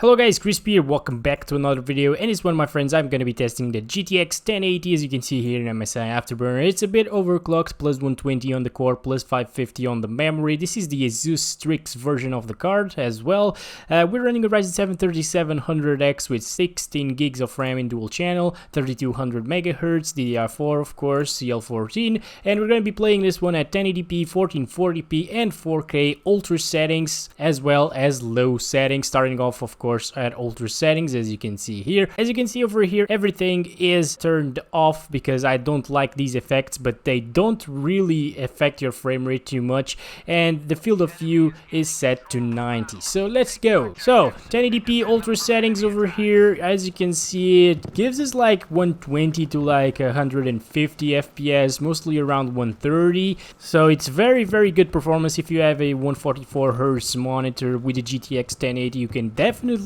Hello guys, Crispy here, welcome back to another video, and it's one of my friends. I'm gonna be testing the GTX 1080 as you can see here in MSI Afterburner. It's a bit overclocked, plus 120 on the core, plus 550 on the memory. This is the Asus Strix version of the card as well. We're running a Ryzen 7 3700X with 16 gigs of RAM in dual channel, 3200 MHz, DDR4 of course, CL14, and we're gonna be playing this one at 1080p, 1440p, and 4K ultra settings, as well as low settings, starting off of course at ultra settings as you can see here. As you can see over here, everything is turned off because I don't like these effects, but they don't really affect your frame rate too much, and the field of view is set to 90. So let's go. So 1080p ultra settings over here, as you can see, it gives us like 120 to like 150 FPS, mostly around 130. So it's very good performance. If you have a 144Hz monitor with a GTX 1080, you can definitely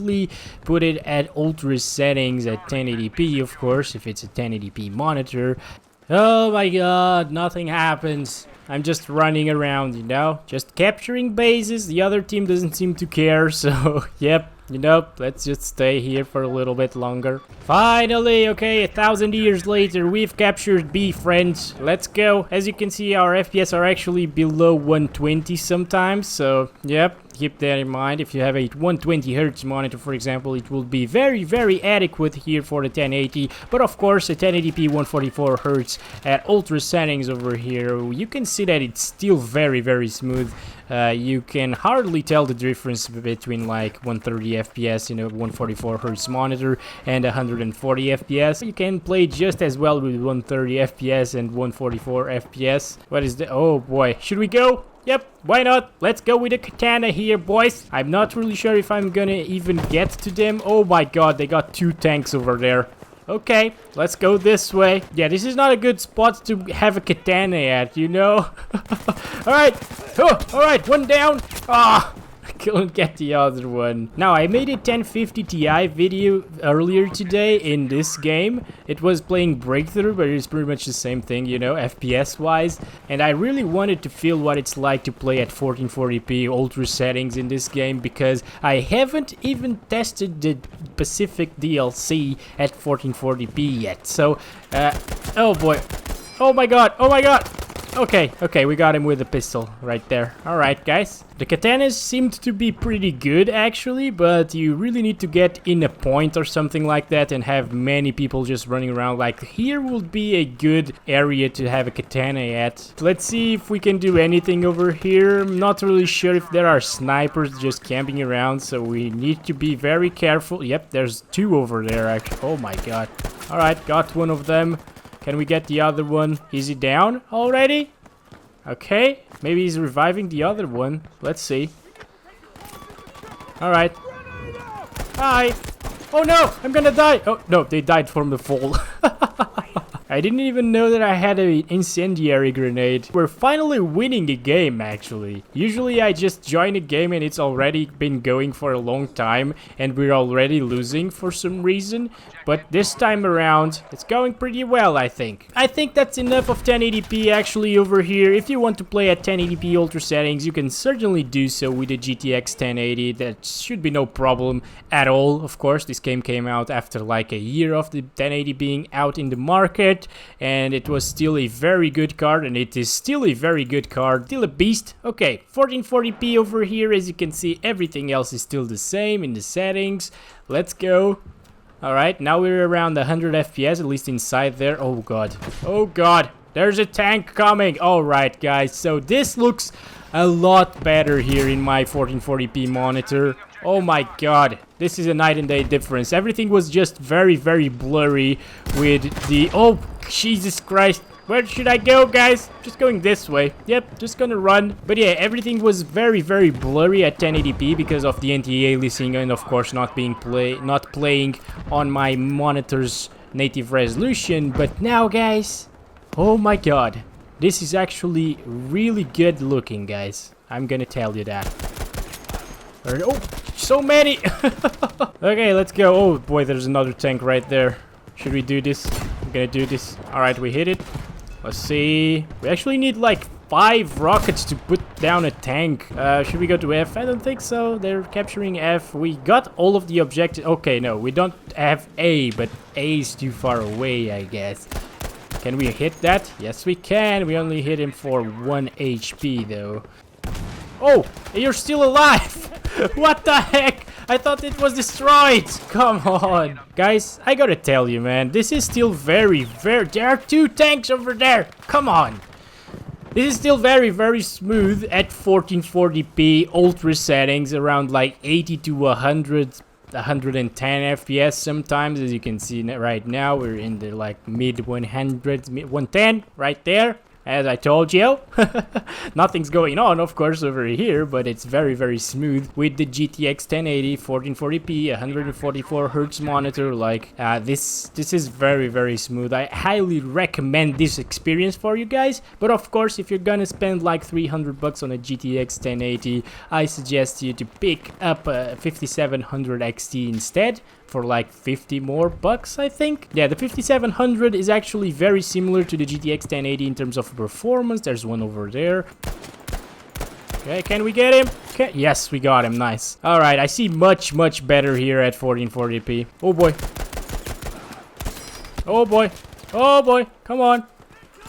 put it at ultra settings at 1080p, of course, if it's a 1080p monitor. Oh my god, nothing happens. I'm just running around, you know, just capturing bases. The other team doesn't seem to care, so yep, you know, let's just stay here for a little bit longer. Finally, okay, 1,000 years later, we've captured B, friends. Let's go. As you can see, our FPS are actually below 120 sometimes, so yep, keep that in mind. If you have a 120Hz monitor, for example, it will be very adequate here for the 1080. But of course, a 1080p 144Hz at ultra settings over here, you can see that it's still very smooth. You can hardly tell the difference between like 130 FPS in a 144Hz monitor and 140 FPS. You can play just as well with 130 FPS and 144 FPS. What is the... oh boy, should we go? Yep, why not? Let's go with a katana here, boys. I'm not really sure if I'm gonna even get to them. Oh my god, they got two tanks over there. Okay, let's go this way. Yeah, this is not a good spot to have a katana at, you know? Alright. Oh, alright, one down. Ah, I couldn't get the other one. Now, I made a 1050 Ti video earlier today in this game. It was playing Breakthrough, but it's pretty much the same thing, you know, FPS-wise. And I really wanted to feel what it's like to play at 1440p ultra settings in this game, because I haven't even tested the Pacific DLC at 1440p yet. So, oh boy. Oh my god, oh my god. Okay, we got him with a pistol right there. Alright, guys. The katanas seemed to be pretty good, actually, but you really need to get in a point or something like that and have many people just running around. Like, here would be a good area to have a katana at. Let's see if we can do anything over here. I'm not really sure if there are snipers just camping around, so we need to be very careful. Yep, there's two over there, actually. Oh my god. Alright, got one of them. Can we get the other one? Is he down already? Okay, maybe he's reviving the other one. Let's see. Alright. Hi! Oh no! I'm gonna die! Oh, no, they died from the fall. I didn't even know that I had an incendiary grenade. We're finally winning a game, actually. Usually I just join a game and it's already been going for a long time and we're already losing for some reason. But this time around, it's going pretty well, I think. I think that's enough of 1080p actually over here. If you want to play at 1080p ultra settings, you can certainly do so with the GTX 1080. That should be no problem at all. Of course, this game came out after like a year of the 1080 being out in the market, and it was still a very good card, and it is still a very good card. Still a beast. Okay, 1440p over here. As you can see, everything else is still the same in the settings. Let's go. Alright, now we're around 100 FPS, at least inside there. Oh god. Oh god. There's a tank coming. Alright, guys. So this looks a lot better here in my 1440p monitor. Oh my god. This is a night and day difference. Everything was just very blurry with the... oh, Jesus Christ. Where should I go, guys? Just going this way. Yep, just gonna run. But yeah, everything was very blurry at 1080p because of the anti-aliasing and of course not playing on my monitor's native resolution. But now, guys, oh my god, this is actually really good looking, guys. I'm gonna tell you that. Oh, so many. Okay, let's go. Oh boy, there's another tank right there. Should we do this? I'm gonna do this. Alright, we hit it. Let's see. We actually need like 5 rockets to put down a tank. Should we go to F? I don't think so. They're capturing F. We got all of the objectives. Okay, no, we don't have A, but A is too far away, I guess. Can we hit that? Yes, we can. We only hit him for 1 HP, though. Oh, you're still alive! What the heck? I thought it was destroyed! Come on! Guys, I gotta tell you, man. This is still very... There are 2 tanks over there! Come on! This is still very smooth at 1440p ultra settings, around like 80 to 110 FPS sometimes. As you can see right now, we're in the like mid 100s, mid 110 right there. As I told you, nothing's going on, of course, over here, but it's very smooth with the GTX 1080, 1440p, 144 Hz monitor. Like this is very smooth. I highly recommend this experience for you guys. But of course, if you're gonna spend like 300 bucks on a GTX 1080, I suggest you to pick up a 5700 XT instead. For like 50 more bucks, I think. Yeah, the 5700 is actually very similar to the GTX 1080 in terms of performance. There's one over there. Okay, can we get him? Okay, yes, we got him. Nice. All right, I see much better here at 1440p. Oh boy. Oh boy. Oh boy. Come on.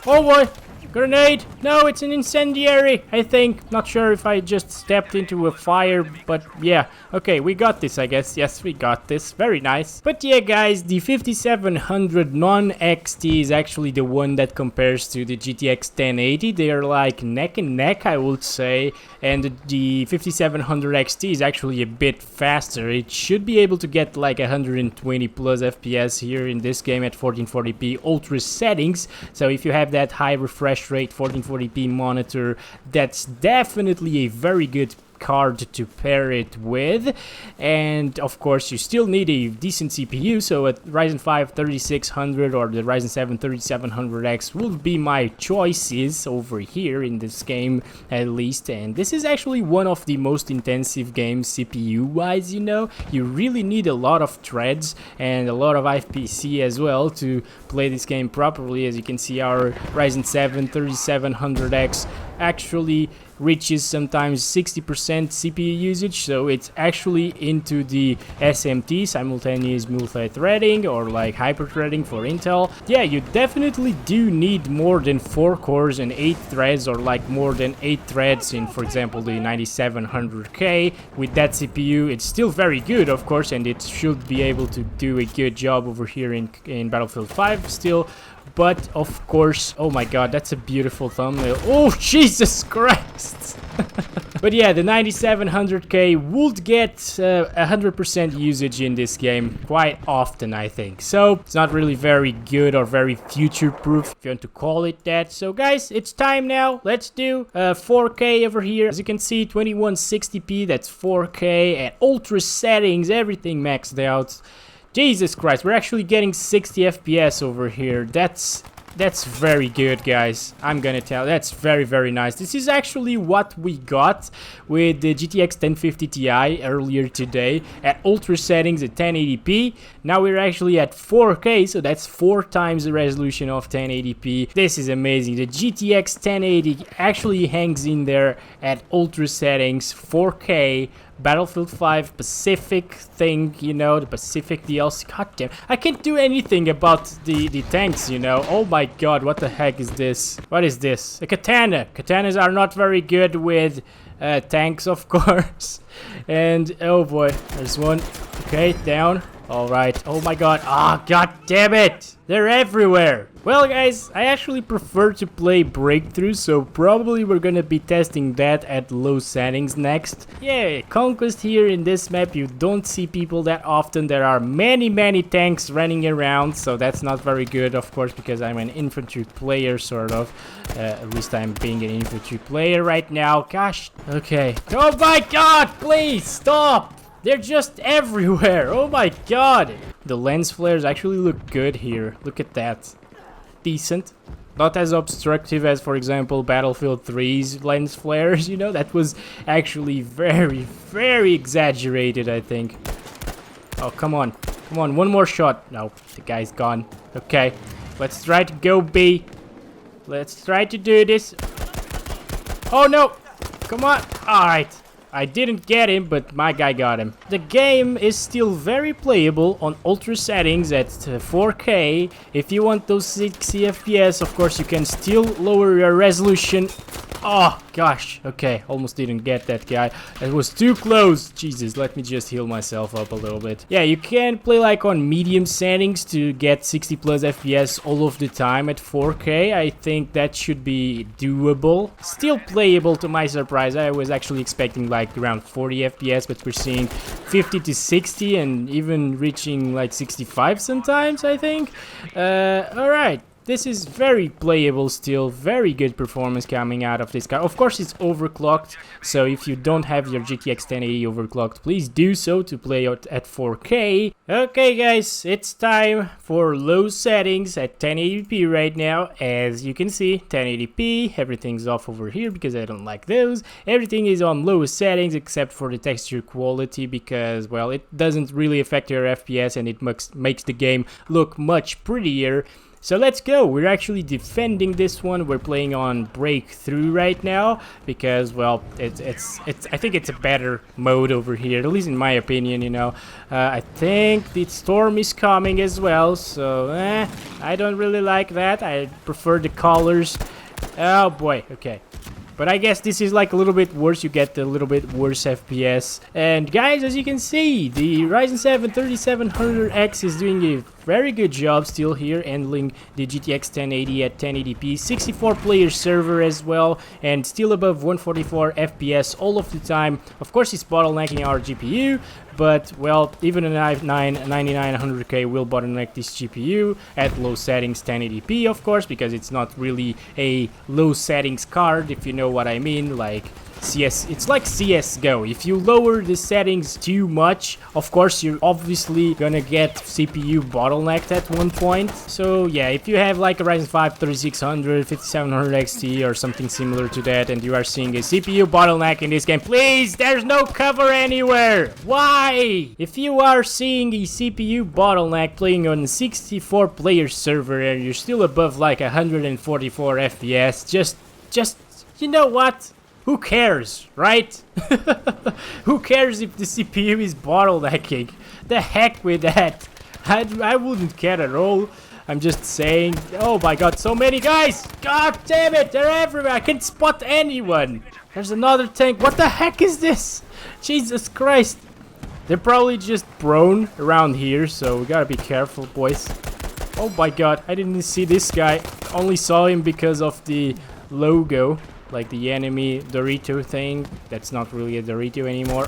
Oh boy. Grenade! No, it's an incendiary, I think. Not sure if I just stepped into a fire, but yeah. Okay, we got this, I guess. Yes, we got this. Very nice. But yeah, guys, the 5700 non-XT is actually the one that compares to the GTX 1080. They are like neck and neck, I would say. And the 5700 XT is actually a bit faster. It should be able to get like 120 plus FPS here in this game at 1440p ultra settings. So if you have that high refresh rate 1440p monitor, that's definitely a very good card to pair it with. And of course, you still need a decent CPU, so a Ryzen 5 3600 or the Ryzen 7 3700X will be my choices over here in this game, at least. And this is actually one of the most intensive games CPU wise, you know. You really need a lot of threads and a lot of FPC as well to play this game properly. As you can see, our Ryzen 7 3700X actually reaches sometimes 60% CPU usage, so it's actually into the SMT, simultaneous multi-threading, or like hyper-threading for Intel. Yeah, you definitely do need more than 4 cores and 8 threads, or like more than 8 threads in, for example, the 9700K. With that CPU, it's still very good, of course, and it should be able to do a good job over here in Battlefield 5 still. But of course, oh my god, that's a beautiful thumbnail. Oh, Jesus Christ. But yeah, the 9700K would get 100% usage in this game quite often, I think. So it's not really very good or very future-proof, if you want to call it that. So guys, it's time now. Let's do 4K over here. As you can see, 2160p, that's 4K at ultra settings, everything maxed out. Jesus Christ, we're actually getting 60 FPS over here. That's very good, guys. I'm gonna tell. That's very nice. This is actually what we got with the GTX 1050 Ti earlier today at ultra settings at 1080p. Now we're actually at 4K, so that's 4 times the resolution of 1080p. This is amazing. The GTX 1080 actually hangs in there at ultra settings, 4K. Battlefield 5 Pacific thing, you know, the Pacific DLC. God damn, I can't do anything about the tanks, you know. Oh my god, what the heck is this? What is this? A katana. Katanas are not very good with tanks, of course. And oh boy, there's one. Okay, down. All right. Oh my god. Ah, god damn it. They're everywhere. Well, guys, I actually prefer to play Breakthrough, so probably we're gonna be testing that at low settings next. Yeah, Conquest here in this map, you don't see people that often. There are many tanks running around, so that's not very good, of course, because I'm an infantry player, sort of. At least I'm being an infantry player right now. Gosh. Okay. Oh my god, please stop. They're just everywhere. Oh my god. The lens flares actually look good here. Look at that. Decent. Not as obstructive as, for example, Battlefield 3's lens flares, you know. That was actually very exaggerated, I think. Oh, come on. Come on, one more shot. No, the guy's gone. Okay, let's try to go B. Let's try to do this. Oh no! Come on! Alright. I didn't get him, but my guy got him. The game is still very playable on ultra settings at 4K. If you want those 60 FPS, of course, you can still lower your resolution. Oh, gosh. Okay, almost didn't get that guy. It was too close. Jesus, let me just heal myself up a little bit. Yeah, you can play like on medium settings to get 60 plus FPS all of the time at 4K. I think that should be doable. Still playable to my surprise. I was actually expecting like around 40 FPS, but we're seeing 50 to 60 and even reaching like 65 sometimes, I think. Alright. This is very playable still, very good performance coming out of this card. Of course it's overclocked, so if you don't have your GTX 1080 overclocked, please do so to play it at 4K. Okay guys, it's time for low settings at 1080p right now. As you can see, 1080p, everything's off over here because I don't like those. Everything is on lowest settings except for the texture quality because, well, it doesn't really affect your FPS and it makes the game look much prettier. So let's go. We're actually defending this one. We're playing on breakthrough right now because, well, it's I think it's a better mode over here, at least in my opinion, you know. I think the storm is coming as well, so I don't really like that. I prefer the colors. Oh boy, okay. But I guess this is like a little bit worse. You get a little bit worse FPS. And guys, as you can see, the Ryzen 7 3700X is doing a very good job still here, handling the GTX 1080 at 1080p, 64 player server as well, and still above 144 FPS all of the time. Of course, it's bottlenecking our GPU, but, well, even an i9 9900K will bottleneck this GPU at low settings 1080p, of course, because it's not really a low settings card, if you know what I mean. Like it's like CSGO. If you lower the settings too much, of course you're obviously gonna get CPU bottlenecked at one point. So yeah, if you have like a Ryzen 5 3600, 5700 XT or something similar to that, and you are seeing a CPU bottleneck in this game, please, there's no cover anywhere. Why? If you are seeing a CPU bottleneck playing on a 64 player server and you're still above like 144 FPS, just you know what? Who cares, right? Who cares if the CPU is bottlenecking? The heck with that. I wouldn't care at all. I'm just saying. Oh my god, so many guys! God damn it, they're everywhere. I can't spot anyone. There's another tank. What the heck is this? Jesus Christ. They're probably just prone around here, so we gotta be careful, boys. Oh my god, I didn't see this guy. Only saw him because of the logo. Like the enemy Dorito thing. That's not really a Dorito anymore.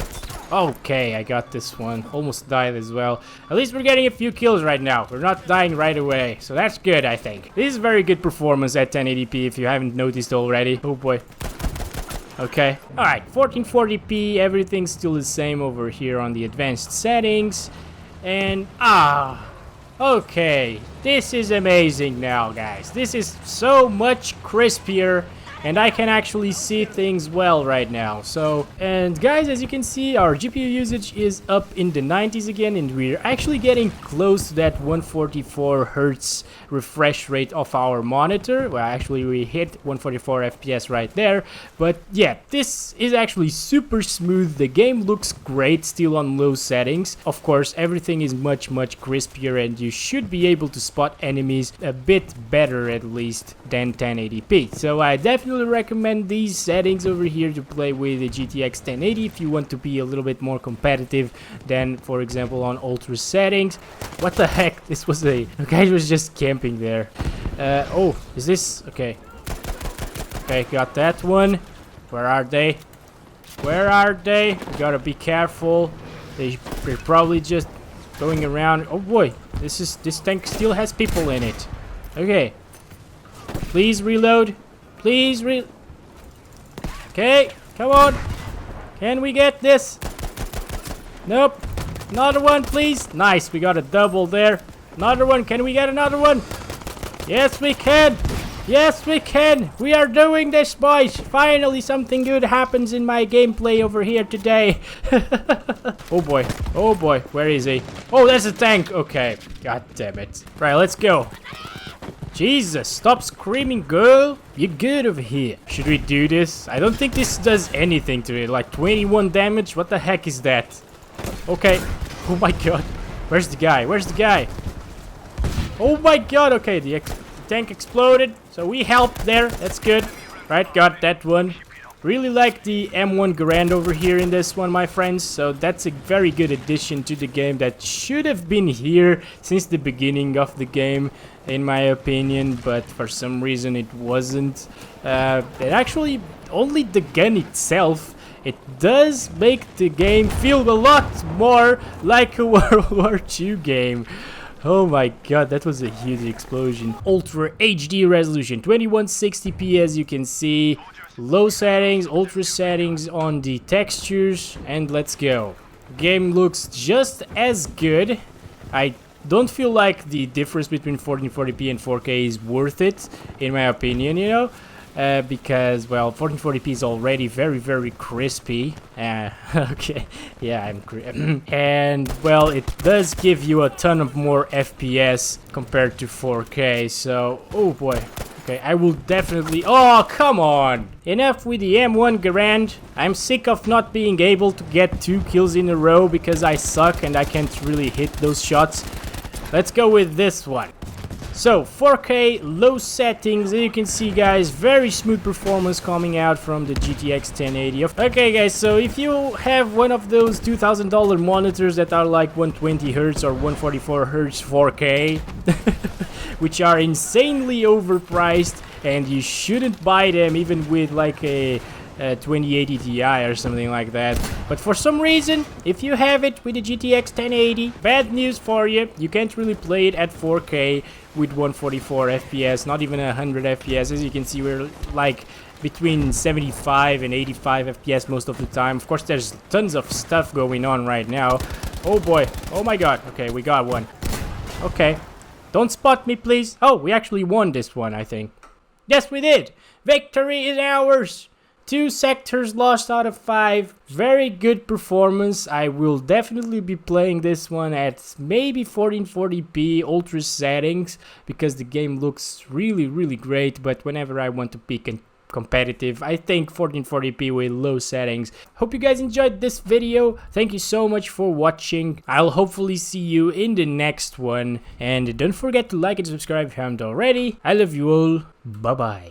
Okay, I got this one. Almost died as well. At least we're getting a few kills right now. We're not dying right away. So that's good, I think. This is very good performance at 1080p if you haven't noticed already. Oh boy. Okay. Alright, 1440p. Everything's still the same over here on the advanced settings. And okay. This is amazing now, guys. This is so much crispier. And I can actually see things well right now. So, and guys, as you can see, our GPU usage is up in the 90s again, and we're actually getting close to that 144 Hertz refresh rate of our monitor. Well, actually we hit 144 FPS right there. But yeah, this is actually super smooth. The game looks great still on low settings. Of course, everything is much crispier, and you should be able to spot enemies a bit better at least than 1080p. So I definitely recommend these settings over here to play with the GTX 1080 if you want to be a little bit more competitive than, for example, on ultra settings. What the heck? This was the guy was just camping there. Oh, is this okay? Okay, got that one. Where are they? Where are they? We gotta be careful. They're probably just going around. Oh boy, this tank still has people in it. Okay, please reload. Please okay, come on. Can we get this? Nope. Another one, please. Nice, we got a double there. Another one. Can we get another one? Yes, we can. Yes, we can. We are doing this, boys. Finally, something good happens in my gameplay over here today. Oh boy. Oh boy. Where is he? Oh, there's a tank. Okay. God damn it. Right, let's go. Jesus, stop screaming, girl. You're good over here. Should we do this? I don't think this does anything to it. Like 21 damage? What the heck is that? Okay. Oh my god. Where's the guy? Where's the guy? Oh my god. Okay, the tank exploded. So we helped there. That's good. Right, got that one. Really like the M1 Garand over here in this one, my friends. So that's a very good addition to the game that should have been here since the beginning of the game, in my opinion. But for some reason it wasn't. It actually, only the gun itself, it does make the game feel a lot more like a World War II game. Oh my god, that was a huge explosion. Ultra HD resolution, 2160p as you can see. Low settings, ultra settings on the textures, and let's go. Game looks just as good. I don't feel like the difference between 1440p and 4K is worth it, in my opinion, you know. Because, well, 1440p is already very crispy. Okay, yeah, and, well, it does give you a ton of more FPS compared to 4K, so, oh boy. Okay, I will definitely... Oh, come on! Enough with the M1 Garand. I'm sick of not being able to get 2 kills in a row because I suck and I can't really hit those shots. Let's go with this one. So, 4K, low settings, as you can see guys, very smooth performance coming out from the GTX 1080. Okay guys, so if you have one of those $2,000 monitors that are like 120Hz or 144Hz 4K, which are insanely overpriced, and you shouldn't buy them even with like a 2080 Ti or something like that. But for some reason, if you have it with the GTX 1080, bad news for you, you can't really play it at 4K with 144 FPS, not even 100 FPS. As you can see, we're like between 75 and 85 FPS most of the time. Of course, there's tons of stuff going on right now. Oh boy, oh my god. Okay, we got one. Okay, don't spot me please. Oh, we actually won this one, I think. Yes, we did. Victory is ours. 2 sectors lost out of 5. Very good performance. I will definitely be playing this one at maybe 1440p ultra settings because the game looks really great. But whenever I want to pick a competitive, I think 1440p with low settings. Hope you guys enjoyed this video. Thank you so much for watching. I'll hopefully see you in the next one. And don't forget to like and subscribe if you haven't already. I love you all. Bye bye.